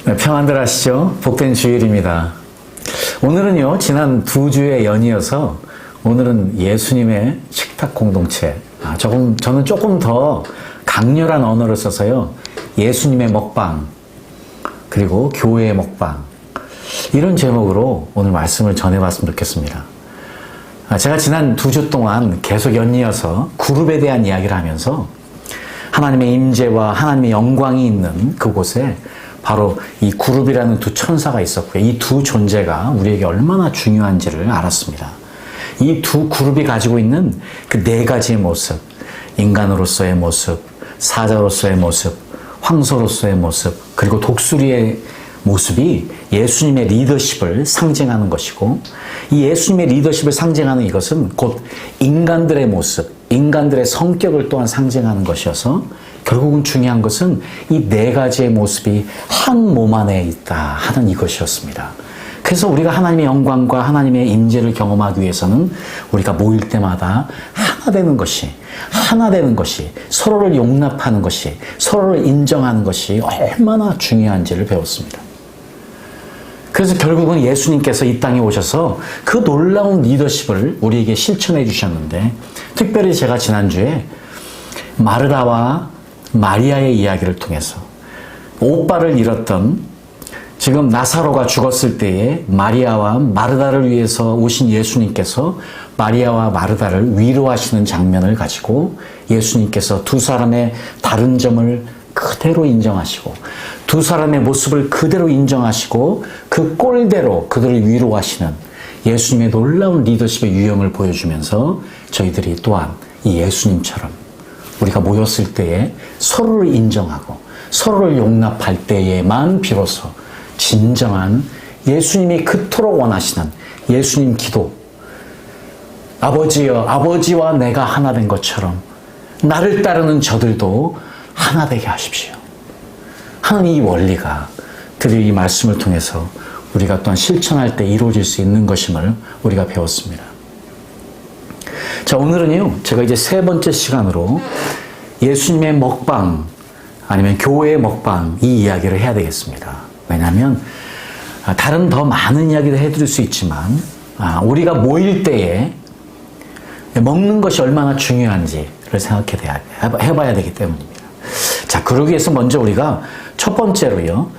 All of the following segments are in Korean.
네, 평안들 하시죠? 복된 주일입니다. 오늘은요, 지난 2주의 연이어서 오늘은 예수님의 식탁 공동체. 저는 조금 더 강렬한 언어를 써서요, 예수님의 먹방, 그리고 교회의 먹방. 이런 제목으로 오늘 말씀을 전해봤으면 좋겠습니다. 제가 지난 2주 동안 계속 연이어서 그룹에 대한 이야기를 하면서 하나님의 임재와 하나님의 영광이 있는 그곳에 바로 이 그룹이라는 두 천사가 있었고요. 이 두 존재가 우리에게 얼마나 중요한지를 알았습니다. 이 두 그룹이 가지고 있는 그 네 가지의 모습, 인간으로서의 모습, 사자로서의 모습, 황소로서의 모습, 그리고 독수리의 모습이 예수님의 리더십을 상징하는 것이고, 이 예수님의 리더십을 상징하는 이것은 곧 인간들의 모습, 인간들의 성격을 또한 상징하는 것이어서 결국은 중요한 것은 이 네 가지의 모습이 한 몸 안에 있다 하는 이것이었습니다. 그래서 우리가 하나님의 영광과 하나님의 임재를 경험하기 위해서는 우리가 모일 때마다 하나 되는 것이, 서로를 용납하는 것이, 서로를 인정하는 것이 얼마나 중요한지를 배웠습니다. 그래서 결국은 예수님께서 이 땅에 오셔서 그 놀라운 리더십을 우리에게 실천해 주셨는데, 특별히 제가 지난주에 마르다와 마리아의 이야기를 통해서 오빠를 잃었던, 지금 나사로가 죽었을 때에 마리아와 마르다를 위해서 오신 예수님께서 마리아와 마르다를 위로하시는 장면을 가지고 예수님께서 두 사람의 다른 점을 그대로 인정하시고 두 사람의 모습을 그대로 인정하시고 그 꼴대로 그들을 위로하시는 예수님의 놀라운 리더십의 유형을 보여주면서 저희들이 또한 이 예수님처럼 우리가 모였을 때에 서로를 인정하고 서로를 용납할 때에만 비로소 진정한 예수님이 그토록 원하시는 예수님 기도, 아버지여, 아버지와 내가 하나 된 것처럼 나를 따르는 저들도 하나 되게 하십시오 하는 이 원리가 드디어 이 말씀을 통해서 우리가 또한 실천할 때 이루어질 수 있는 것임을 우리가 배웠습니다. 자, 오늘은요, 제가 이제 세 번째 시간으로 예수님의 먹방, 아니면 교회의 먹방, 이 이야기를 해야 되겠습니다. 왜냐하면 다른 더 많은 이야기도 해드릴 수 있지만 우리가 모일 때에 먹는 것이 얼마나 중요한지를 해봐야 되기 때문입니다. 자, 그러기 위해서 먼저 우리가 첫 번째로요,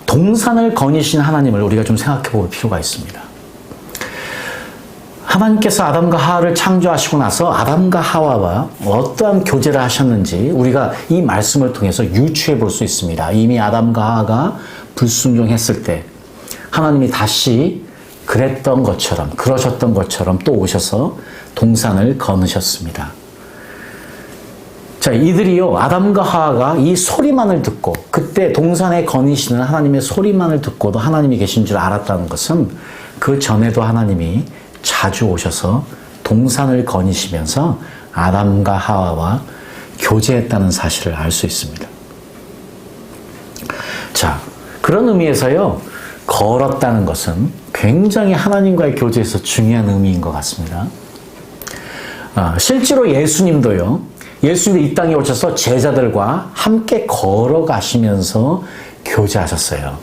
동산을 거니신 하나님을 우리가 좀 생각해 볼 필요가 있습니다. 하나님께서 아담과 하와를 창조하시고 나서 아담과 하와와 어떠한 교제를 하셨는지 우리가 이 말씀을 통해서 유추해 볼 수 있습니다. 이미 아담과 하와가 불순종했을 때 하나님이 다시 그러셨던 것처럼 또 오셔서 동산을 거느셨습니다. 자, 이들이요, 아담과 하와가 이 소리만을 듣고, 그때 동산에 거니시는 하나님의 소리만을 듣고도 하나님이 계신 줄 알았다는 것은 그 전에도 하나님이 자주 오셔서 동산을 거니시면서 아담과 하와와 교제했다는 사실을 알 수 있습니다. 자, 그런 의미에서요, 걸었다는 것은 굉장히 하나님과의 교제에서 중요한 의미인 것 같습니다. 실제로 예수님도 이 땅에 오셔서 제자들과 함께 걸어가시면서 교제하셨어요.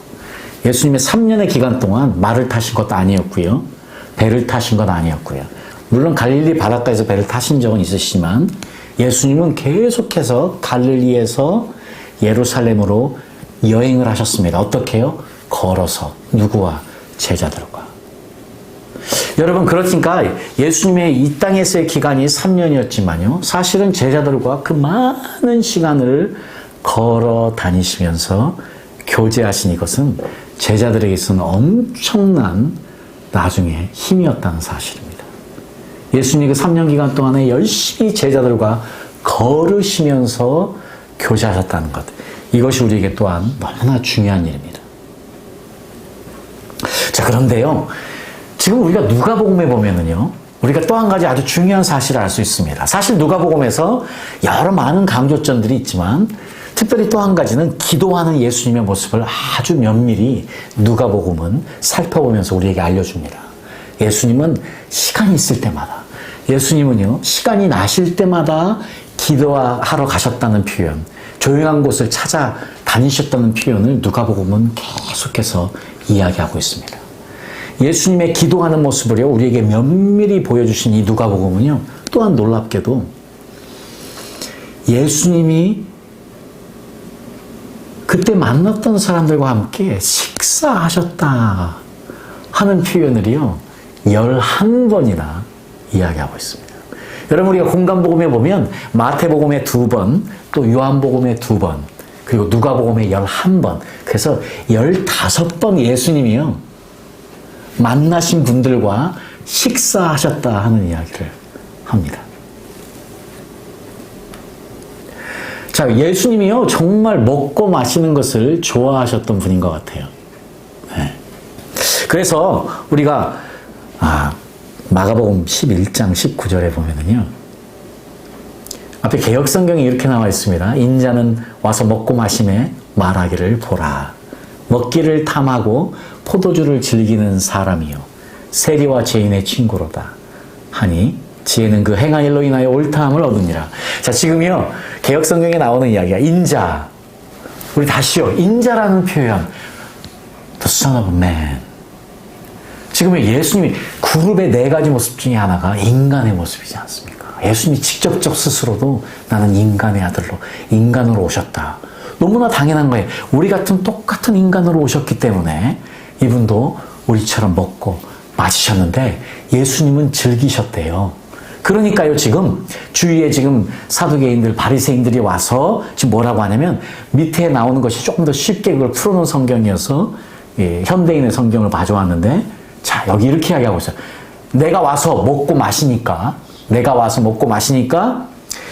예수님의 3년의 기간 동안 말을 타신 것도 아니었고요. 배를 타신 건 아니었고요. 물론 갈릴리 바닷가에서 배를 타신 적은 있으시지만 예수님은 계속해서 갈릴리에서 예루살렘으로 여행을 하셨습니다. 어떻게 해요? 걸어서. 누구와? 제자들과. 여러분, 그렇으니까 예수님의 이 땅에서의 기간이 3년이었지만요. 사실은 제자들과 그 많은 시간을 걸어 다니시면서 교제하신 이것은 제자들에게 있어서는 엄청난 나중에 힘이었다는 사실입니다. 예수님이 그 3년 기간 동안에 열심히 제자들과 걸으시면서 교제하셨다는 것. 이것이 우리에게 또한 너무나 중요한 일입니다. 자, 그런데요, 지금 우리가 누가복음에 보면은요, 우리가 또 한 가지 아주 중요한 사실을 알 수 있습니다. 사실 누가복음에서 여러 많은 강조점들이 있지만 특별히 또 한 가지는 기도하는 예수님의 모습을 아주 면밀히 누가복음은 살펴보면서 우리에게 알려줍니다. 예수님은 시간이 있을 때마다, 예수님은요, 시간이 나실 때마다 기도하러 가셨다는 표현, 조용한 곳을 찾아 다니셨다는 표현을 누가복음은 계속해서 이야기하고 있습니다. 예수님의 기도하는 모습을요, 우리에게 면밀히 보여주신 이 누가복음은요, 또한 놀랍게도 예수님이 그때 만났던 사람들과 함께 식사하셨다 하는 표현을요, 11번이나 이야기하고 있습니다. 여러분, 우리가 공간복음에 보면 마태복음에 2번, 또 요한복음에 2번, 그리고 누가복음에 11번, 그래서 15번 예수님이요, 만나신 분들과 식사하셨다 하는 이야기를 합니다. 자, 예수님이요, 정말 먹고 마시는 것을 좋아하셨던 분인 것 같아요. 네. 그래서 우리가 마가복음 11장 19절에 보면은요, 앞에 개역성경이 이렇게 나와 있습니다. 인자는 와서 먹고 마심에 말하기를 보라. 먹기를 탐하고 포도주를 즐기는 사람이요 세리와 죄인의 친구로다 하니 지혜는 그 행한 일로 인하여 옳다함을 얻으니라. 자, 지금요, 개역성경에 나오는 이야기가 인자, 우리 다시요, 인자라는 표현, the son of man. 지금 예수님이 그룹의 4가지 모습 중에 하나가 인간의 모습이지 않습니까? 예수님이 직접적 스스로도 나는 인간의 아들로, 인간으로 오셨다. 너무나 당연한 거예요. 우리 같은 똑같은 인간으로 오셨기 때문에 이분도 우리처럼 먹고 마시셨는데 예수님은 즐기셨대요. 그러니까요, 지금 주위에 지금 사두개인들, 바리새인들이 와서 지금 뭐라고 하냐면, 밑에 나오는 것이 조금 더 쉽게 그걸 풀어놓은 성경이어서 현대인의 성경을 봐줘왔는데, 자, 여기 이렇게 이야기하고 있어요. 내가 와서 먹고 마시니까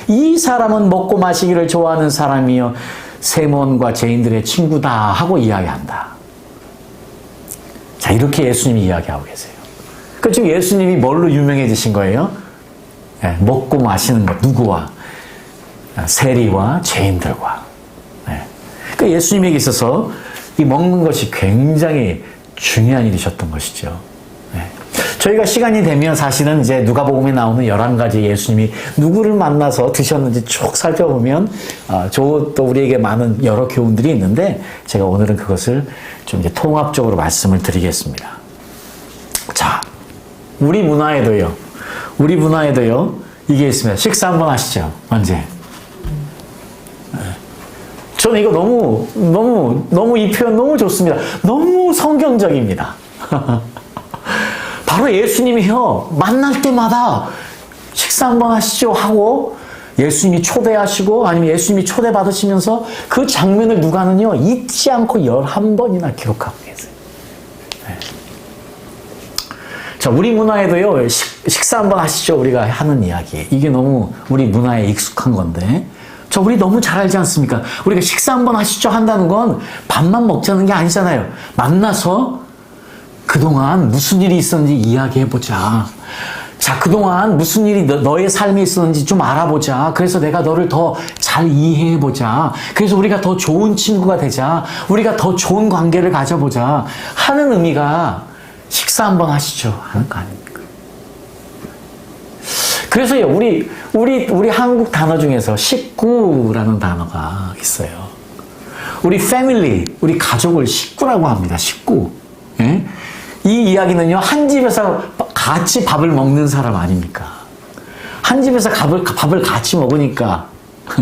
이 사람은 먹고 마시기를 좋아하는 사람이요 세몬과 죄인들의 친구다 하고 이야기한다. 자, 이렇게 예수님이 이야기하고 계세요. 그 지금 예수님이 뭘로 유명해지신 거예요? 네, 먹고 마시는 것, 누구와? 세리와 죄인들과. 네. 그 예수님에게 있어서 이 먹는 것이 굉장히 중요한 일이셨던 것이죠. 네. 저희가 시간이 되면 사실은 이제 누가복음에 나오는 11가지 예수님이 누구를 만나서 드셨는지 쭉 살펴보면 또 우리에게 많은 여러 교훈들이 있는데, 제가 오늘은 그것을 좀 이제 통합적으로 말씀을 드리겠습니다. 자, 우리 문화에도요, 이게 있습니다. 식사 한번 하시죠. 언제? 저는 이거 너무 이 표현 너무 좋습니다. 너무 성경적입니다. 바로 예수님이요, 만날 때마다 식사 한번 하시죠 하고 예수님이 초대하시고 아니면 예수님이 초대받으시면서 그 장면을 누가는요, 잊지 않고 11번이나 기록하고 계세요. 네. 자, 우리 문화에도요, 식사 한번 하시죠 우리가 하는 이야기. 이게 너무 우리 문화에 익숙한 건데, 자, 우리 너무 잘 알지 않습니까? 우리가 식사 한번 하시죠 한다는 건 밥만 먹자는 게 아니잖아요. 만나서 그동안 무슨 일이 있었는지 이야기해보자. 자, 그동안 무슨 일이 너의 삶에 있었는지 좀 알아보자. 그래서 내가 너를 더 잘 이해해보자. 그래서 우리가 더 좋은 친구가 되자. 우리가 더 좋은 관계를 가져보자 하는 의미가 식사 한번 하시죠 하는 거 아닙니까? 그래서요, 우리 한국 단어 중에서 식구라는 단어가 있어요. 우리 패밀리, 우리 가족을 식구라고 합니다. 식구. 예? 이 이야기는요, 한 집에서 같이 밥을 먹는 사람 아닙니까? 한 집에서 밥을 같이 먹으니까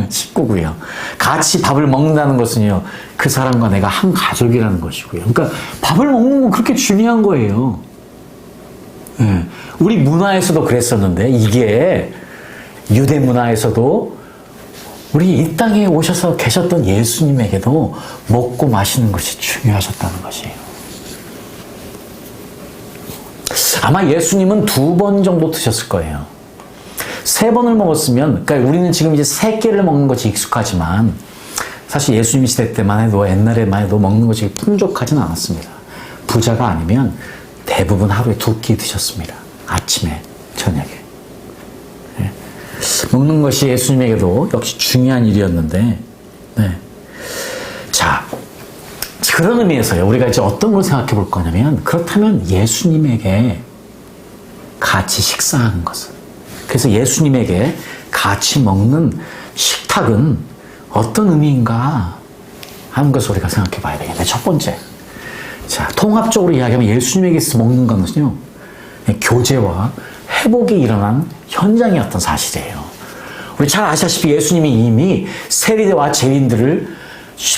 식구고요. 같이 밥을 먹는다는 것은요, 그 사람과 내가 한 가족이라는 것이고요. 그러니까 밥을 먹는 건 그렇게 중요한 거예요. 예. 우리 문화에서도 그랬었는데, 이게 유대 문화에서도 우리 이 땅에 오셔서 계셨던 예수님에게도 먹고 마시는 것이 중요하셨다는 것이에요. 아마 예수님은 2번 정도 드셨을 거예요. 3번을 먹었으면, 그러니까 우리는 지금 이제 3끼를 먹는 것이 익숙하지만, 사실 예수님 시대 때만 해도, 옛날에만 해도 먹는 것이 풍족하진 않았습니다. 부자가 아니면 대부분 하루에 2끼 드셨습니다. 아침에, 저녁에. 네. 먹는 것이 예수님에게도 역시 중요한 일이었는데, 네. 자, 그런 의미에서요, 우리가 이제 어떤 걸 생각해 볼 거냐면, 그렇다면 예수님에게 같이 식사하는 것은, 그래서 예수님에게 같이 먹는 식탁은 어떤 의미인가 하는 것을 우리가 생각해 봐야 되겠네. 첫 번째. 자, 통합적으로 이야기하면 예수님에게서 먹는 것은요, 교제와 회복이 일어난 현장이었던 사실이에요. 우리 잘 아시다시피 예수님이 이미 세리대와 죄인들을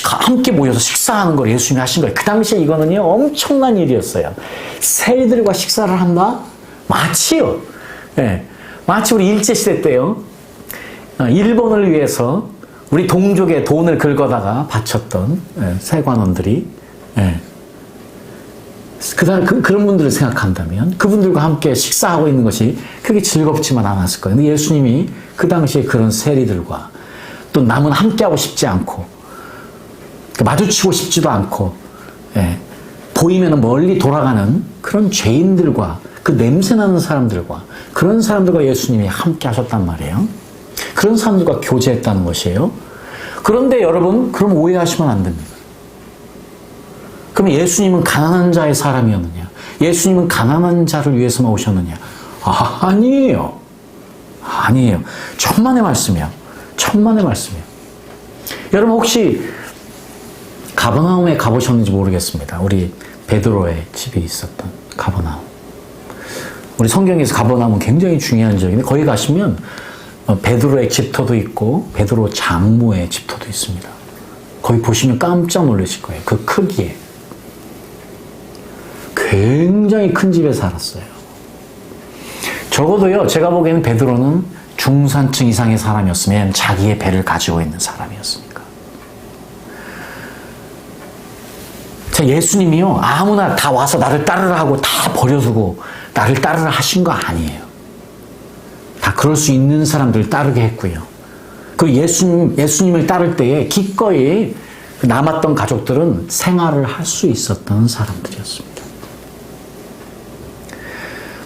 함께 모여서 식사하는 걸 예수님이 하신 거예요. 그 당시에 이거는요, 엄청난 일이었어요. 세리들과 식사를 한다? 마치요. 예, 마치 우리 일제시대 때요, 일본을 위해서 우리 동족의 돈을 긁어다가 바쳤던 세관원들이, 그런 분들을 생각한다면 그분들과 함께 식사하고 있는 것이 그렇게 즐겁지만 않았을 거예요. 근데 예수님이 그 당시에 그런 세리들과 또 남은 함께하고 싶지 않고 마주치고 싶지도 않고 보이면 멀리 돌아가는 그런 죄인들과 그 냄새나는 사람들과 그런 사람들과 예수님이 함께 하셨단 말이에요. 그런 사람들과 교제했다는 것이에요. 그런데 여러분, 그럼 오해하시면 안 됩니다. 그럼 예수님은 가난한 자의 사람이었느냐? 예수님은 가난한 자를 위해서만 오셨느냐? 아니에요. 아니에요. 천만의 말씀이요. 천만의 말씀이요. 여러분 혹시 가버나움에 가보셨는지 모르겠습니다. 우리 베드로의 집이 있었던 가버나움. 우리 성경에서 가버나움은 굉장히 중요한 지역인데 거기 가시면 베드로의 집터도 있고 베드로 장모의 집터도 있습니다. 거기 보시면 깜짝 놀라실 거예요. 그 크기에. 굉장히 큰 집에 살았어요. 적어도요, 제가 보기에는 베드로는 중산층 이상의 사람이었으면 자기의 배를 가지고 있는 사람이었으니까. 자, 예수님이요, 아무나 다 와서 나를 따르라 하고 다 버려두고 나를 따르라 하신 거 아니에요. 다 그럴 수 있는 사람들 따르게 했고요. 그 예수님을 따를 때에 기꺼이 남았던 가족들은 생활을 할 수 있었던 사람들이었습니다.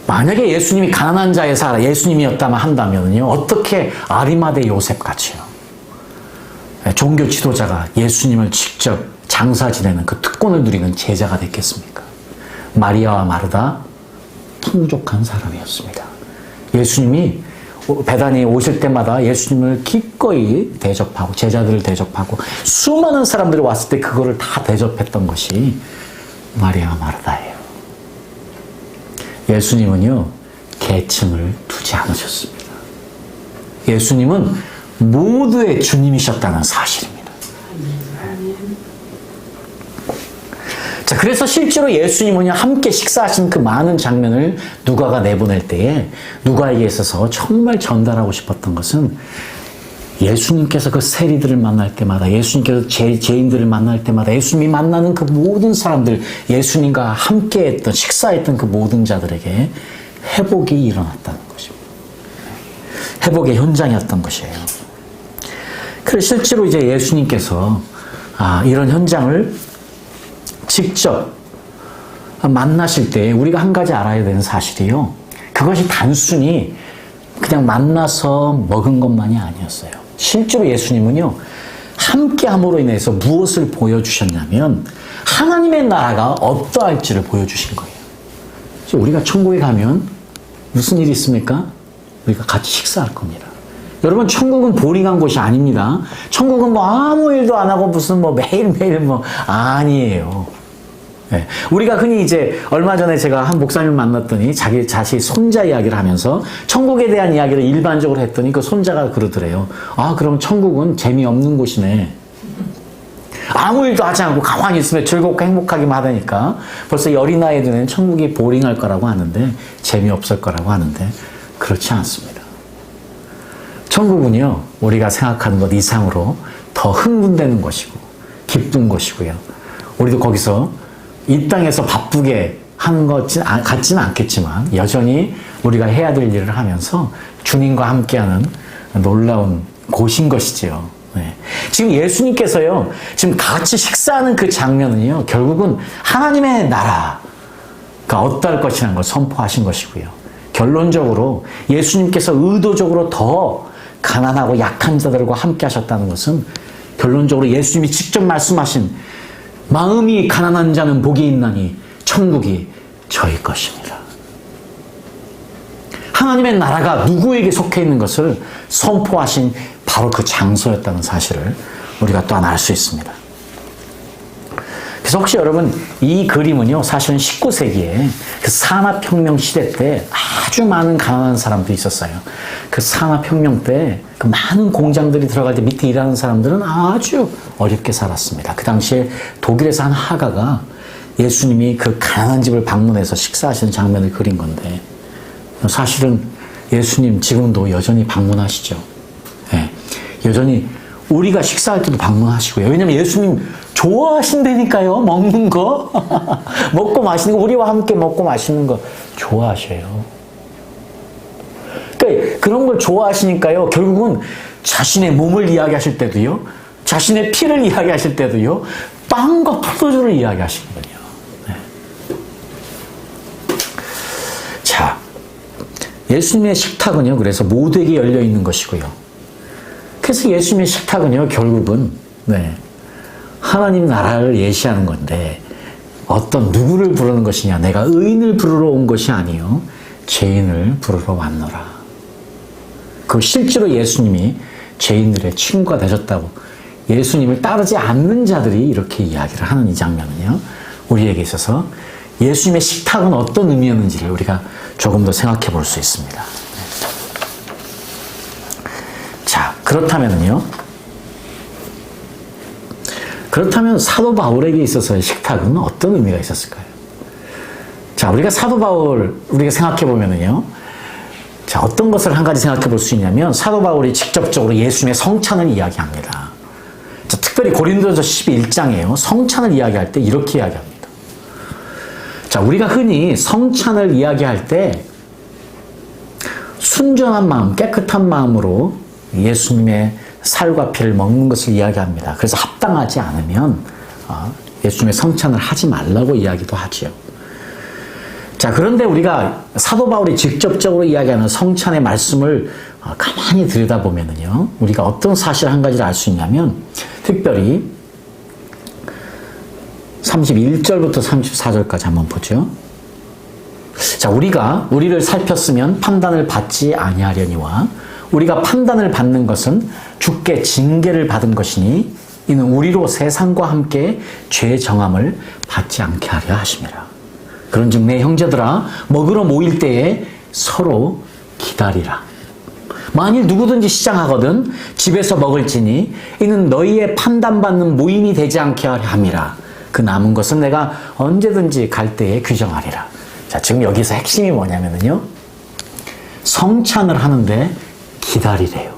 만약에 예수님이 가난한 자의 사람, 예수님이었다면 한다면요, 어떻게 아리마대 요셉 같이요, 종교 지도자가 예수님을 직접 장사 지내는 그 특권을 누리는 제자가 됐겠습니까? 마리아와 마르다, 풍족한 사람이었습니다. 예수님이 베다니에 오실 때마다 예수님을 기꺼이 대접하고 제자들을 대접하고 수많은 사람들이 왔을 때 그거를 다 대접했던 것이 마리아와 마르다예요. 예수님은요, 계층을 두지 않으셨습니다. 예수님은 모두의 주님이셨다는 사실입니다. 자, 그래서 실제로 예수님은요, 함께 식사하신 그 많은 장면을 누가가 내보낼 때에 누가에게 있어서 정말 전달하고 싶었던 것은 예수님께서 그 세리들을 만날 때마다, 예수님께서 죄인들을 만날 때마다, 예수님이 만나는 그 모든 사람들, 예수님과 함께 했던, 식사했던 그 모든 자들에게 회복이 일어났다는 것입니다. 회복의 현장이었던 것이에요. 그래서 실제로 이제 예수님께서 이런 현장을 직접 만나실 때 우리가 한 가지 알아야 되는 사실이요, 그것이 단순히 그냥 만나서 먹은 것만이 아니었어요. 실제로 예수님은요, 함께함으로 인해서 무엇을 보여주셨냐면 하나님의 나라가 어떠할지를 보여주신 거예요. 우리가 천국에 가면 무슨 일이 있습니까? 우리가 같이 식사할 겁니다. 여러분, 천국은 보링한 곳이 아닙니다. 천국은 뭐 아무 일도 안 하고 무슨 뭐 매일매일 아니에요. 네. 우리가 흔히 이제 얼마 전에 제가 한 목사님을 만났더니 자기 자신 손자 이야기를 하면서 천국에 대한 이야기를 일반적으로 했더니 그 손자가 그러더래요. 그럼 천국은 재미없는 곳이네. 아무 일도 하지 않고 가만히 있으면 즐겁고 행복하기만 하다니까 벌써 어린 나이에 드는 천국이 보링할 거라고 하는데, 재미없을 거라고 하는데 그렇지 않습니다. 천국은요, 우리가 생각하는 것 이상으로 더 흥분되는 것이고 기쁜 것이고요. 우리도 거기서 이 땅에서 바쁘게 하는 것 같지는 않겠지만 여전히 우리가 해야 될 일을 하면서 주님과 함께하는 놀라운 곳인 것이지요. 네. 지금 예수님께서요, 지금 같이 식사하는 그 장면은요, 결국은 하나님의 나라가 어떠할 것이라는 걸 선포하신 것이고요. 결론적으로 예수님께서 의도적으로 더 가난하고 약한 자들과 함께 하셨다는 것은 결론적으로 예수님이 직접 말씀하신 마음이 가난한 자는 복이 있나니 천국이 저희 것입니다. 하나님의 나라가 누구에게 속해 있는 것을 선포하신 바로 그 장소였다는 사실을 우리가 또 하나 알 수 있습니다. 그래서 혹시 여러분 이 그림은요 사실은 19세기에 그 산업혁명 시대 때 아주 많은 가난한 사람들이 있었어요. 그 산업혁명 때 그 많은 공장들이 들어갈 때 밑에 일하는 사람들은 아주 어렵게 살았습니다. 그 당시에 독일에서 한 화가가 예수님이 그 가난한 집을 방문해서 식사하시는 장면을 그린 건데 사실은 예수님 지금도 여전히 방문하시죠. 네, 여전히 우리가 식사할 때도 방문하시고요. 왜냐면 예수님 좋아하신다니까요. 먹는 거. 먹고 마시는 거. 우리와 함께 먹고 마시는 거 좋아하셔요. 그러니까 그런 걸 좋아하시니까요. 결국은 자신의 몸을 이야기하실 때도요. 자신의 피를 이야기하실 때도요. 빵과 포도주를 이야기하시거든요. 네. 자, 예수님의 식탁은요. 그래서 모두에게 열려 있는 것이고요. 그래서 예수님의 식탁은요. 결국은 네. 하나님 나라를 예시하는 건데 어떤 누구를 부르는 것이냐. 내가 의인을 부르러 온 것이 아니요 죄인을 부르러 왔노라. 그 실제로 예수님이 죄인들의 친구가 되셨다고 예수님을 따르지 않는 자들이 이렇게 이야기를 하는 이 장면은요. 우리에게 있어서 예수님의 식탁은 어떤 의미였는지를 우리가 조금 더 생각해 볼 수 있습니다. 자, 그렇다면 사도 바울에게 있어서의 식탁은 어떤 의미가 있었을까요? 자, 우리가 사도 바울, 우리가 생각해 보면은요. 자, 어떤 것을 한 가지 생각해 볼 수 있냐면, 사도 바울이 직접적으로 예수님의 성찬을 이야기합니다. 자, 특별히 고린도전서 11장에요. 성찬을 이야기할 때 이렇게 이야기합니다. 자, 우리가 흔히 성찬을 이야기할 때, 순전한 마음, 깨끗한 마음으로 예수님의 살과 피를 먹는 것을 이야기합니다. 그래서 합당하지 않으면 예수님의 성찬을 하지 말라고 이야기도 하지요. 자, 그런데 우리가 사도 바울이 직접적으로 이야기하는 성찬의 말씀을 가만히 들여다보면은요, 우리가 어떤 사실 한 가지를 알 수 있냐면, 특별히 31절부터 34절까지 한번 보죠. 자, 우리를 살폈으면 판단을 받지 아니하려니와 우리가 판단을 받는 것은 주께 징계를 받은 것이니 이는 우리로 세상과 함께 죄 정함을 받지 않게 하려 하심이라. 그런즉 내 형제들아 먹으러 모일 때에 서로 기다리라. 만일 누구든지 시장하거든 집에서 먹을지니 이는 너희의 판단받는 모임이 되지 않게 하려 함이라. 그 남은 것은 내가 언제든지 갈 때에 규정하리라. 자, 지금 여기서 핵심이 뭐냐면요, 성찬을 하는데 기다리래요.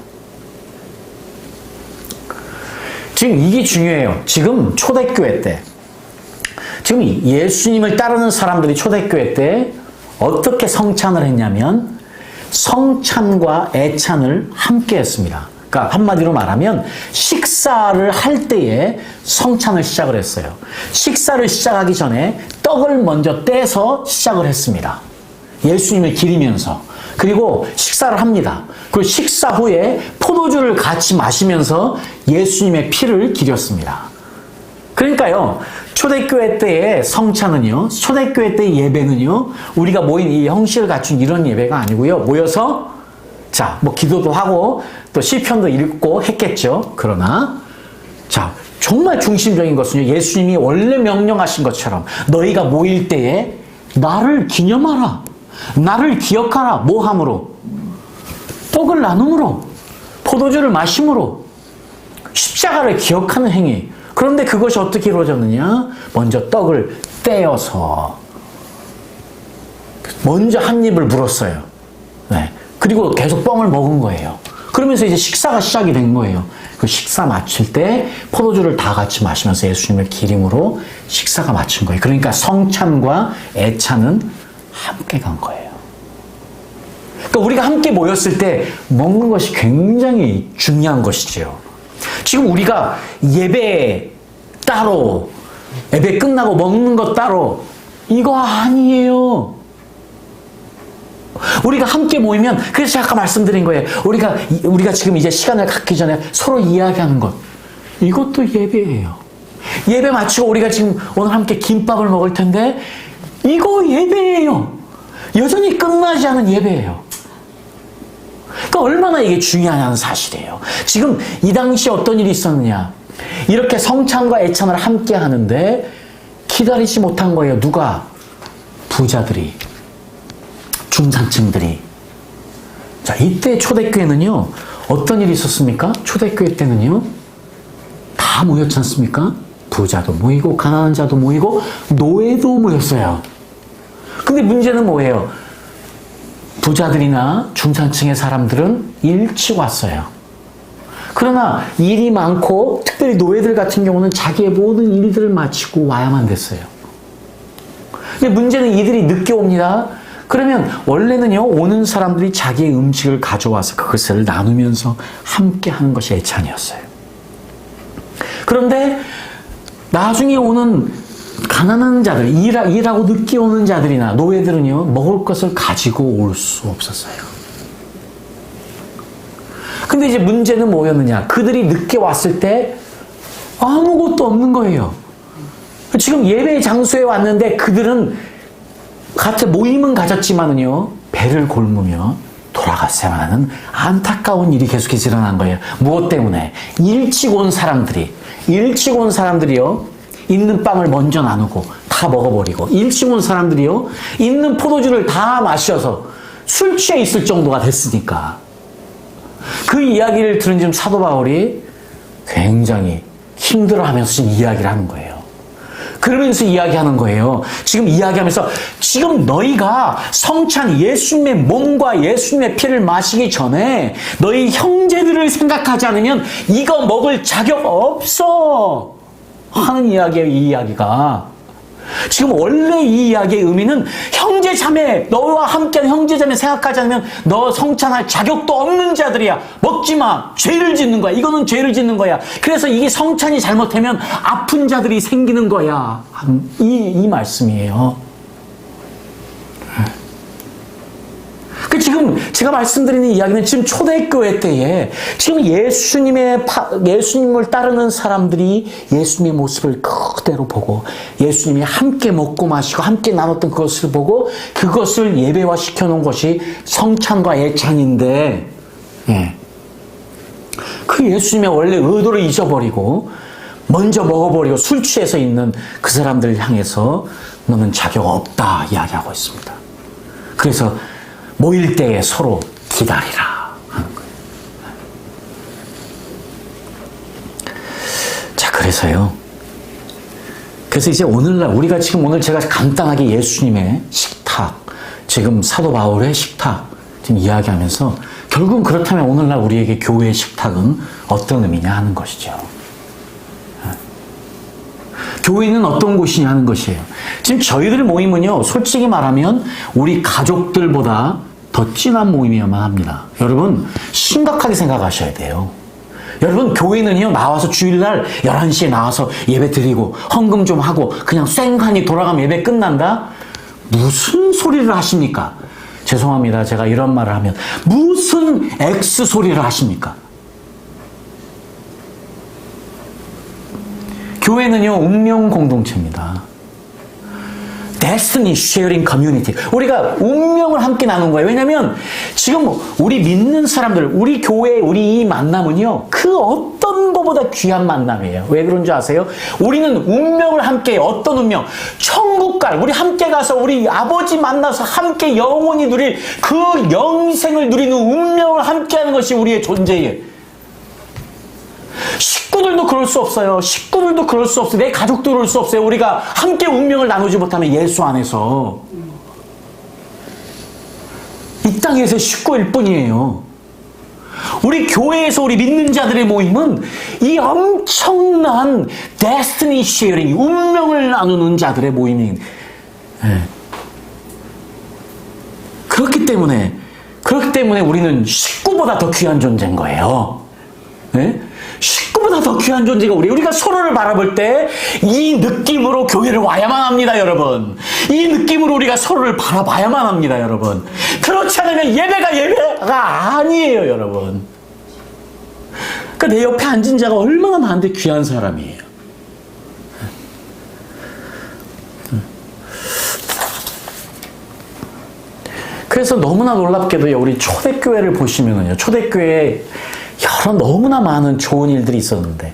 지금 이게 중요해요. 지금 초대교회 때, 지금 예수님을 따르는 사람들이 초대교회 때 어떻게 성찬을 했냐면 성찬과 애찬을 함께 했습니다. 그러니까 한마디로 말하면 식사를 할 때에 성찬을 시작을 했어요. 식사를 시작하기 전에 떡을 먼저 떼서 시작을 했습니다. 예수님을 기리면서. 그리고 식사를 합니다. 그리고 식사 후에 포도주를 같이 마시면서 예수님의 피를 기렸습니다. 그러니까요, 초대교회 때의 성찬은요, 초대교회 때의 예배는요, 우리가 모인 이 형식을 갖춘 이런 예배가 아니고요, 모여서 자, 뭐 기도도 하고 또 시편도 읽고 했겠죠. 그러나 자, 정말 중심적인 것은요, 예수님이 원래 명령하신 것처럼 너희가 모일 때에 나를 기념하라, 나를 기억하라. 뭐 함으로? 떡을 나눔으로, 포도주를 마심으로, 십자가를 기억하는 행위. 그런데 그것이 어떻게 이루어졌느냐? 먼저 떡을 떼어서 먼저 한 입을 물었어요. 네. 그리고 계속 뻥을 먹은 거예요. 그러면서 이제 식사가 시작이 된 거예요. 그 식사 마칠 때 포도주를 다 같이 마시면서 예수님의 기림으로 식사가 마친 거예요. 그러니까 성찬과 애찬은 함께 간 거예요. 그러니까 우리가 함께 모였을 때 먹는 것이 굉장히 중요한 것이죠. 지금 우리가 예배 따로, 예배 끝나고 먹는 것 따로, 이거 아니에요. 우리가 함께 모이면, 그래서 제가 아까 말씀드린 거예요. 우리가 지금 이제 시간을 갖기 전에 서로 이야기하는 것, 이것도 예배예요. 예배 마치고 우리가 지금 오늘 함께 김밥을 먹을 텐데, 이거 예배예요. 여전히 끝나지 않은 예배예요. 그러니까 얼마나 이게 중요한 사실이에요. 지금 이 당시에 어떤 일이 있었느냐. 이렇게 성찬과 애찬을 함께 하는데 기다리지 못한 거예요. 누가? 부자들이, 중산층들이. 자, 이때 초대교회는요, 어떤 일이 있었습니까? 초대교회 때는요, 다 모였지 않습니까? 부자도 모이고, 가난한 자도 모이고, 노예도 모였어요. 근데 문제는 뭐예요? 부자들이나 중산층의 사람들은 일찍 왔어요. 그러나 일이 많고, 특별히 노예들 같은 경우는 자기의 모든 일들을 마치고 와야만 됐어요. 근데 문제는 이들이 늦게 옵니다. 그러면 원래는요, 오는 사람들이 자기의 음식을 가져와서 그것을 나누면서 함께 하는 것이 애찬이었어요. 그런데 나중에 오는 가난한 자들, 일하고 늦게 오는 자들이나 노예들은요, 먹을 것을 가지고 올 수 없었어요. 근데 이제 문제는 뭐였느냐? 그들이 늦게 왔을 때 아무것도 없는 거예요. 지금 예배 장소에 왔는데 그들은 같은 모임은 가졌지만은요, 배를 골무며 돌아갔어야만 하는 안타까운 일이 계속해서 일어난 거예요. 무엇 때문에? 일찍 온 사람들이요, 있는 빵을 먼저 나누고 다 먹어버리고, 일찍 온 사람들이요, 있는 포도주를 다 마셔서 술 취해 있을 정도가 됐으니까. 그 이야기를 들은 지금 사도 바울이 굉장히 힘들어하면서 지금 이야기를 하는 거예요. 그러면서 이야기하는 거예요. 지금 이야기하면서 지금 너희가 성찬 예수님의 몸과 예수님의 피를 마시기 전에 너희 형제들을 생각하지 않으면 이거 먹을 자격 없어 하는 이야기예요. 이 이야기가. 지금 원래 이 이야기의 의미는 형제자매, 너와 함께하는 형제자매 생각하지 않으면 너 성찬할 자격도 없는 자들이야. 먹지 마. 죄를 짓는 거야. 이거는 죄를 짓는 거야. 그래서 이게 성찬이 잘못되면 아픈 자들이 생기는 거야. 이 말씀이에요. 지금 제가 말씀드리는 이야기는 지금 초대교회 때에 지금 예수님을 따르는 사람들이 예수님의 모습을 그대로 보고 예수님이 함께 먹고 마시고 함께 나눴던 그것을 보고 그것을 예배화 시켜놓은 것이 성찬과 예찬인데, 그 예수님의 원래 의도를 잊어버리고 먼저 먹어버리고 술 취해서 있는 그 사람들을 향해서 너는 자격 없다 이야기하고 있습니다. 그래서 모일 때에 서로 기다리라 하는 거예요. 자, 그래서 이제 오늘날 우리가 지금 오늘 제가 간단하게 예수님의 식탁, 지금 사도 바울의 식탁 지금 이야기하면서 결국은 그렇다면 오늘날 우리에게 교회의 식탁은 어떤 의미냐 하는 것이죠. 교회는 어떤 곳이냐 하는 것이에요. 지금 저희들 모임은요, 솔직히 말하면 우리 가족들보다 더 진한 모임이어야만 합니다. 여러분, 심각하게 생각하셔야 돼요. 여러분, 교회는요, 나와서 주일날 11시에 나와서 예배 드리고 헌금 좀 하고 그냥 쌩하니 돌아가면 예배 끝난다? 무슨 소리를 하십니까? 죄송합니다. 제가 이런 말을 하면 무슨 X 소리를 하십니까? 교회는요, 운명 공동체입니다. Destiny Sharing Community. 우리가 운명을 함께 나눈 거예요. 왜냐면 지금 우리 믿는 사람들, 우리 교회, 우리 이 만남은요, 그 어떤 것보다 귀한 만남이에요. 왜 그런 줄 아세요? 우리는 운명을 함께 해요. 어떤 운명? 천국 갈, 우리 함께 가서 우리 아버지 만나서 함께 영원히 누릴 그 영생을 누리는 운명을 함께 하는 것이 우리의 존재예요. 식구들도 그럴 수 없어요. 식구들도 그럴 수 없어요. 내 가족도 그럴 수 없어요. 우리가 함께 운명을 나누지 못하면 예수 안에서 이 땅에서 식구일 뿐이에요. 우리 교회에서 우리 믿는 자들의 모임은 이 엄청난 데스티니 쉐어링, 운명을 나누는 자들의 모임이 그렇기 때문에 우리는 식구보다 더 귀한 존재인 거예요. 식구보다 더 귀한 존재가 우리가 서로를 바라볼 때 이 느낌으로 교회를 와야만 합니다, 여러분. 이 느낌으로 우리가 서로를 바라봐야만 합니다, 여러분. 그렇지 않으면 예배가 아니에요, 여러분. 그러니까 내 옆에 앉은 자가 얼마나 나한테 귀한 사람이에요. 그래서 너무나 놀랍게도요, 우리 초대교회를 보시면은요, 초대교회에 너무나 많은 좋은 일들이 있었는데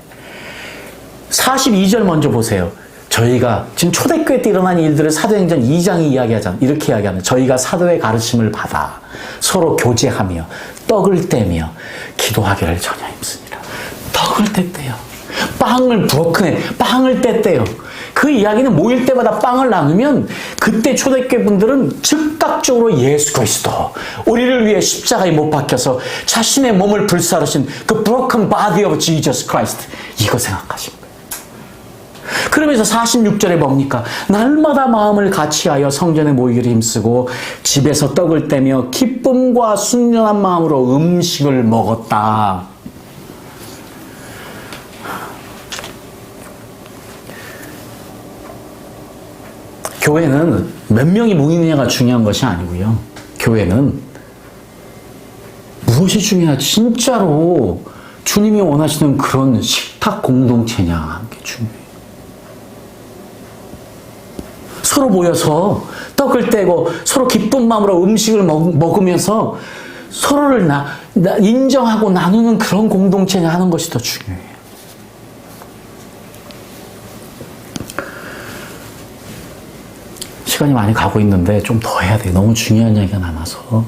42절 먼저 보세요. 저희가 지금 초대교회 때 일어난 일들을 사도행전 2장이 이야기하잖아요. 이렇게 이야기하는 저희가 사도의 가르침을 받아 서로 교제하며 떡을 떼며 기도하기를 전혀 힘쓰니라. 떡을 뗐대요. 빵을 빵을 뗐대요. 그 이야기는 모일 때마다 빵을 나누면 그때 초대교회 분들은 즉각적으로 예수 그리스도 우리를 위해 십자가에 못 박혀서 자신의 몸을 불사르신 그 broken body of Jesus Christ 이거 생각하신 거예요. 그러면서 46절에 뭡니까? 날마다 마음을 같이하여 성전에 모이기를 힘쓰고 집에서 떡을 떼며 기쁨과 순전한 마음으로 음식을 먹었다. 교회는 몇 명이 모이느냐가 중요한 것이 아니고요. 교회는 무엇이 중요하냐? 진짜로 주님이 원하시는 그런 식탁 공동체냐? 그게 중요해요. 서로 모여서 떡을 떼고 서로 기쁜 마음으로 음식을 먹으면서 서로를 인정하고 나누는 그런 공동체냐 하는 것이 더 중요해요. 시간이 많이 가고 있는데 좀 더 해야 돼요. 너무 중요한 이야기가 남아서.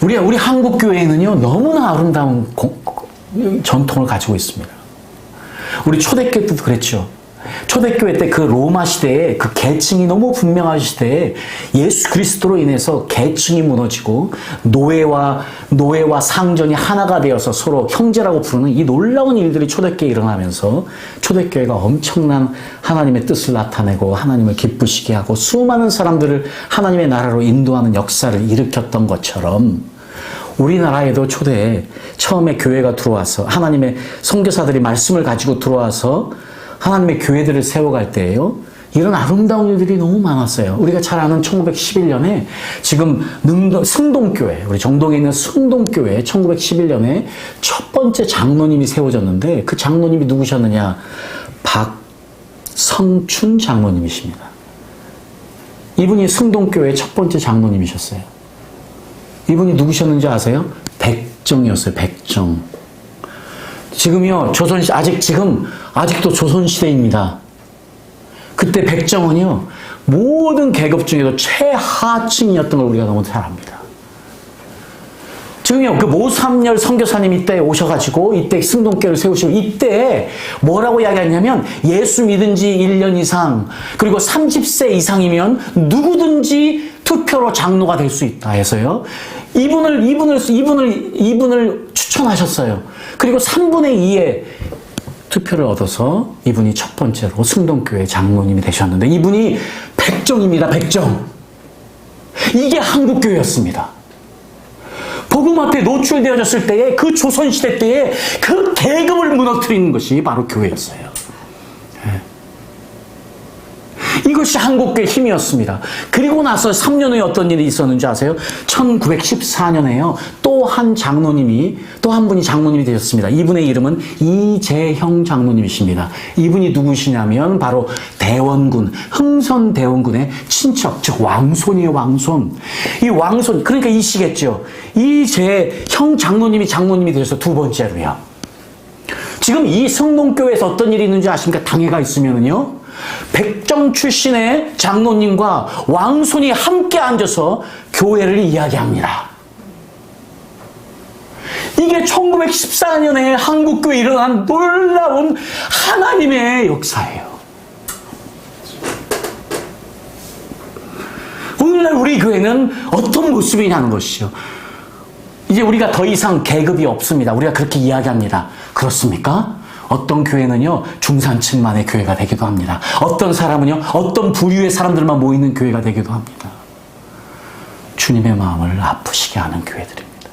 우리 한국 교회는요 너무나 아름다운 전통을 가지고 있습니다. 우리 초대교회 때도 그랬죠. 초대교회 때 그 로마 시대에 그 계층이 너무 분명한 시대에 예수 그리스도로 인해서 계층이 무너지고 노예와 상전이 하나가 되어서 서로 형제라고 부르는 이 놀라운 일들이 초대교회에 일어나면서 초대교회가 엄청난 하나님의 뜻을 나타내고 하나님을 기쁘시게 하고 수많은 사람들을 하나님의 나라로 인도하는 역사를 일으켰던 것처럼 우리나라에도 초대에 처음에 교회가 들어와서 하나님의 선교사들이 말씀을 가지고 들어와서 하나님의 교회들을 세워갈 때에요. 이런 아름다운 일들이 너무 많았어요. 우리가 잘 아는 1911년에 지금 승동교회, 우리 정동에 있는 승동교회 1911년에 첫 번째 장로님이 세워졌는데 그 장로님이 누구셨느냐? 박성춘 장로님이십니다. 이분이 승동교회 첫 번째 장로님이셨어요. 이분이 누구셨는지 아세요? 백정이었어요. 백정. 지금요, 아직도 조선시대입니다. 그때 백정은요, 모든 계급 중에도 최하층이었던 걸 우리가 너무 잘 압니다. 지금요, 그 모삼열 선교사님 이때 오셔가지고, 이때 승동교회를 세우시고, 이때 뭐라고 이야기하냐면, 예수 믿은 지 1년 이상, 그리고 30세 이상이면 누구든지 투표로 장로가 될 수 있다 해서요. 이분을 추천하셨어요. 그리고 3분의 2의 투표를 얻어서 이분이 첫 번째로 승동교회 장로님이 되셨는데 이분이 백정입니다. 백정. 이게 한국교회였습니다. 복음 앞에 노출되어졌을 때에 그 조선시대 때에 그 계급을 무너뜨리는 것이 바로 교회였어요. 이것이 한국교회의 힘이었습니다. 그리고 나서 3년 후에 어떤 일이 있었는지 아세요? 1914년에요. 또 한 분이 장로님이 되셨습니다. 이분의 이름은 이재형 장로님이십니다. 이분이 누구시냐면 바로 대원군, 흥선대원군의 친척, 즉 왕손이에요. 왕손. 이 왕손, 그러니까 이시겠죠. 이재형 장로님이 되셔서 두 번째로요. 지금 이 성동교회에서 어떤 일이 있는지 아십니까? 당회가 있으면은요. 백정 출신의 장로님과 왕손이 함께 앉아서 교회를 이야기합니다. 이게 1914년에 한국교회에 일어난 놀라운 하나님의 역사예요. 오늘날 우리 교회는 어떤 모습이냐는 것이죠. 이제 우리가 더 이상 계급이 없습니다. 우리가 그렇게 이야기합니다. 그렇습니까? 어떤 교회는요, 중산층만의 교회가 되기도 합니다. 어떤 사람은요, 어떤 부류의 사람들만 모이는 교회가 되기도 합니다. 주님의 마음을 아프시게 하는 교회들입니다.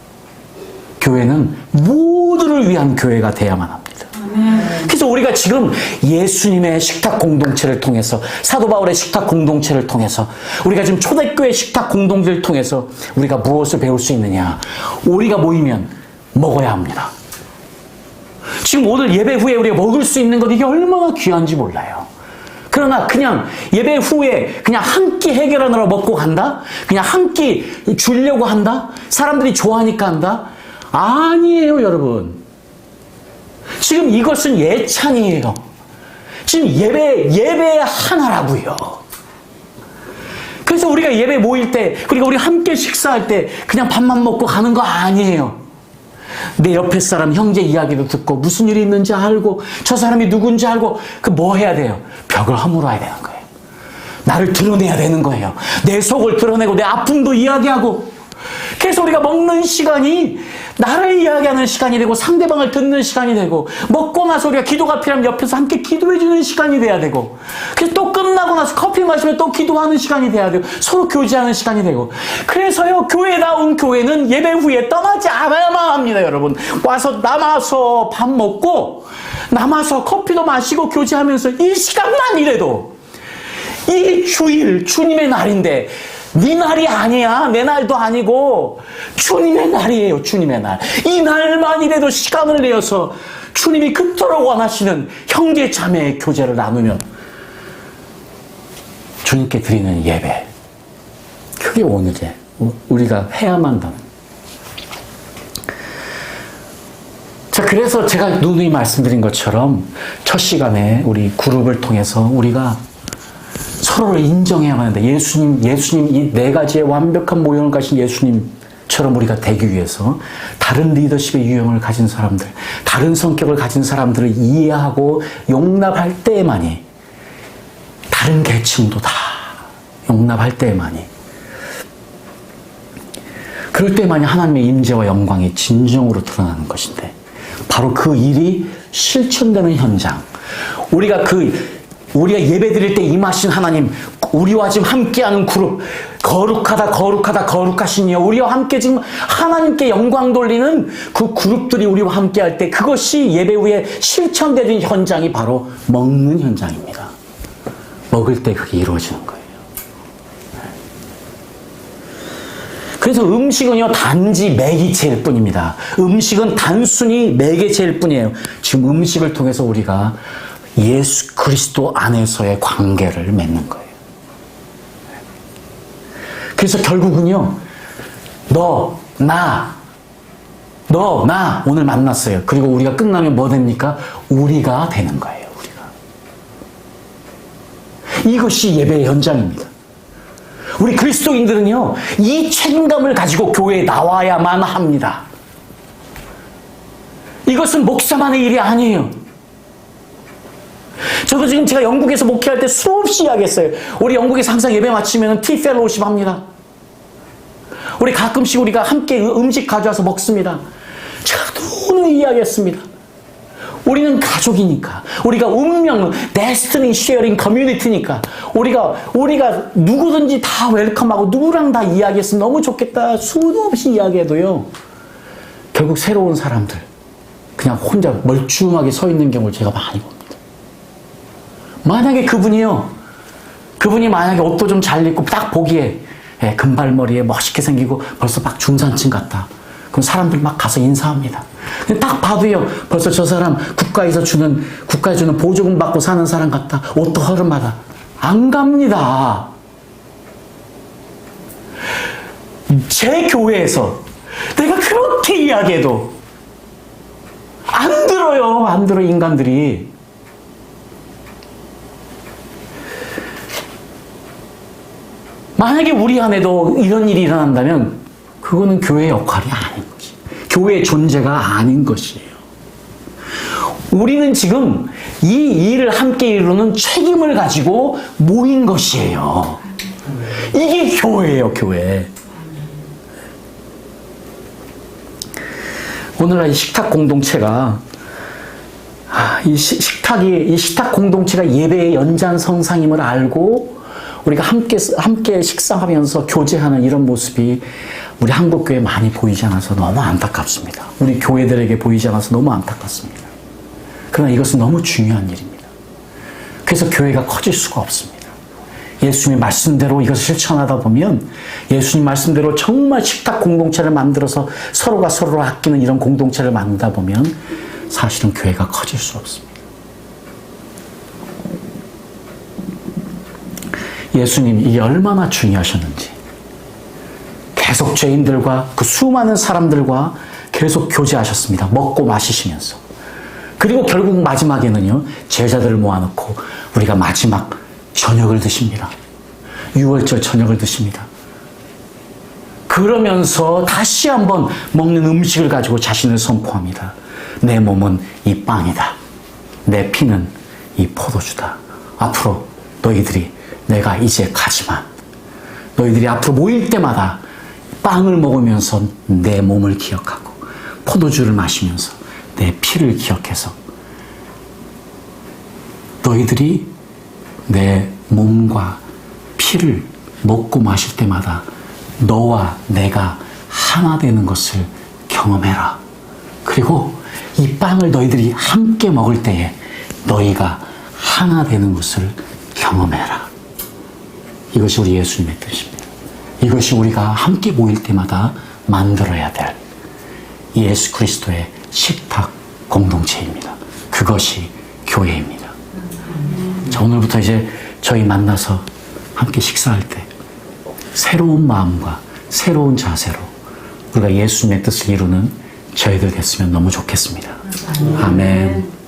교회는 모두를 위한 교회가 돼야만 합니다. 그래서 우리가 지금 예수님의 식탁 공동체를 통해서, 사도 바울의 식탁 공동체를 통해서, 우리가 지금 초대교회 식탁 공동체를 통해서 우리가 무엇을 배울 수 있느냐? 우리가 모이면 먹어야 합니다. 지금 오늘 예배 후에 우리가 먹을 수 있는 것, 이게 얼마나 귀한지 몰라요. 그러나 그냥 예배 후에 그냥 한 끼 해결하느라 먹고 간다? 그냥 한 끼 주려고 한다? 사람들이 좋아하니까 한다? 아니에요, 여러분. 지금 이것은 예찬이에요. 지금 예배 하나라고요. 그래서 우리가 예배 모일 때, 그리고 우리 함께 식사할 때 그냥 밥만 먹고 가는 거 아니에요. 내 옆에 사람 형제 이야기도 듣고 무슨 일이 있는지 알고 저 사람이 누군지 알고 그 뭐 해야 돼요? 벽을 허물어야 되는 거예요. 나를 드러내야 되는 거예요. 내 속을 드러내고 내 아픔도 이야기하고. 그래서 우리가 먹는 시간이 나를 이야기하는 시간이 되고 상대방을 듣는 시간이 되고, 먹고 나서 우리가 기도가 필요하면 옆에서 함께 기도해 주는 시간이 돼야 되고, 그래서 또 끝나고 나서 커피 마시면 또 기도하는 시간이 돼야 되고, 서로 교제하는 시간이 되고. 그래서요, 교회다운 교회는 예배 후에 떠나지 않아야만 합니다. 여러분, 와서 남아서 밥 먹고 남아서 커피도 마시고 교제하면서 이 시간만 이래도, 이 주일 주님의 날인데 네 날이 아니야. 내 날도 아니고 주님의 날이에요. 주님의 날. 이 날만이라도 시간을 내어서 주님이 그토록 원하시는 형제 자매의 교제를 나누면 주님께 드리는 예배, 그게 오늘의 우리가 해야만 하는. 자, 그래서 제가 누누이 말씀드린 것처럼 첫 시간에 우리 그룹을 통해서 우리가 서로를 인정해야 하는데, 예수님 이 네 가지의 완벽한 모형을 가진 예수님처럼 우리가 되기 위해서 다른 리더십의 유형을 가진 사람들, 다른 성격을 가진 사람들을 이해하고 용납할 때만이, 다른 계층도 다 용납할 때만이, 그럴 때만이 하나님의 임재와 영광이 진정으로 드러나는 것인데, 바로 그 일이 실천되는 현장, 우리가 예배드릴 때 임하신 하나님, 우리와 지금 함께하는 그룹, 거룩하다 거룩하다 거룩하신 이여, 우리와 함께 지금 하나님께 영광 돌리는 그 그룹들이 우리와 함께할 때, 그것이 예배 후에 실천되는 현장이 바로 먹는 현장입니다. 먹을 때 그게 이루어지는 거예요. 그래서 음식은요, 단지 매개체일 뿐입니다. 음식은 단순히 매개체일 뿐이에요. 지금 음식을 통해서 우리가 예수 그리스도 안에서의 관계를 맺는 거예요. 그래서 결국은요, 너, 나 오늘 만났어요. 그리고 우리가 끝나면 뭐 됩니까? 우리가 되는 거예요. 이것이 예배의 현장입니다. 우리 그리스도인들은요, 이 책임감을 가지고 교회에 나와야만 합니다. 이것은 목사만의 일이 아니에요. 저도 지금 제가 영국에서 목회할 때 수없이 이야기했어요. 우리 영국에서 항상 예배 마치면 티펠로우십 합니다. 우리 가끔씩 우리가 함께 음식 가져와서 먹습니다. 제가 누누이 이야기했습니다. 우리는 가족이니까, 우리가 운명, 데스티니 쉐어링 커뮤니티니까, 우리가 누구든지 다 웰컴하고 누구랑 다 이야기했으면 너무 좋겠다 수도 없이 이야기해도요, 결국 새로운 사람들 그냥 혼자 멀쩡하게 서 있는 경우를 제가 많이 봅니다. 만약에 그분이 만약에 옷도 좀 잘 입고 딱 보기에 금발머리에 멋있게 생기고 벌써 막 중산층 같다, 그럼 사람들 막 가서 인사합니다. 근데 딱 봐도요, 벌써 저 사람 국가에 주는 보조금 받고 사는 사람 같다, 옷도 허름하다, 안 갑니다. 제 교회에서 내가 그렇게 이야기해도 안 들어 인간들이. 만약에 우리 안에도 이런 일이 일어난다면 그거는 교회의 역할이 아닌 거지. 교회의 존재가 아닌 것이에요. 우리는 지금 이 일을 함께 이루는 책임을 가지고 모인 것이에요. 이게 교회예요, 교회. 오늘날 이 식탁 공동체가, 이 식탁 공동체가 예배의 연장선상임을 알고 우리가 함께 식사하면서 교제하는 이런 모습이 우리 한국교회에 많이 보이지 않아서 너무 안타깝습니다. 우리 교회들에게 보이지 않아서 너무 안타깝습니다. 그러나 이것은 너무 중요한 일입니다. 그래서 교회가 커질 수가 없습니다. 예수님의 말씀대로 이것을 실천하다 보면, 예수님 말씀대로 정말 식탁 공동체를 만들어서 서로가 서로를 아끼는 이런 공동체를 만들다 보면 사실은 교회가 커질 수 없습니다. 예수님 이게 얼마나 중요하셨는지, 계속 죄인들과 그 수많은 사람들과 계속 교제하셨습니다. 먹고 마시시면서. 그리고 결국 마지막에는요, 제자들을 모아놓고 우리가 마지막 저녁을 드십니다. 유월절 저녁을 드십니다. 그러면서 다시 한번 먹는 음식을 가지고 자신을 선포합니다. 내 몸은 이 빵이다. 내 피는 이 포도주다. 앞으로 너희들이, 내가 이제 가지만 너희들이 앞으로 모일 때마다 빵을 먹으면서 내 몸을 기억하고 포도주를 마시면서 내 피를 기억해서 너희들이 내 몸과 피를 먹고 마실 때마다 너와 내가 하나 되는 것을 경험해라. 그리고 이 빵을 너희들이 함께 먹을 때에 너희가 하나 되는 것을 경험해라. 이것이 우리 예수님의 뜻입니다. 이것이 우리가 함께 모일 때마다 만들어야 될 예수 그리스도의 식탁 공동체입니다. 그것이 교회입니다. 자, 오늘부터 이제 저희 만나서 함께 식사할 때 새로운 마음과 새로운 자세로 우리가 예수님의 뜻을 이루는 저희들 됐으면 너무 좋겠습니다. 아멘.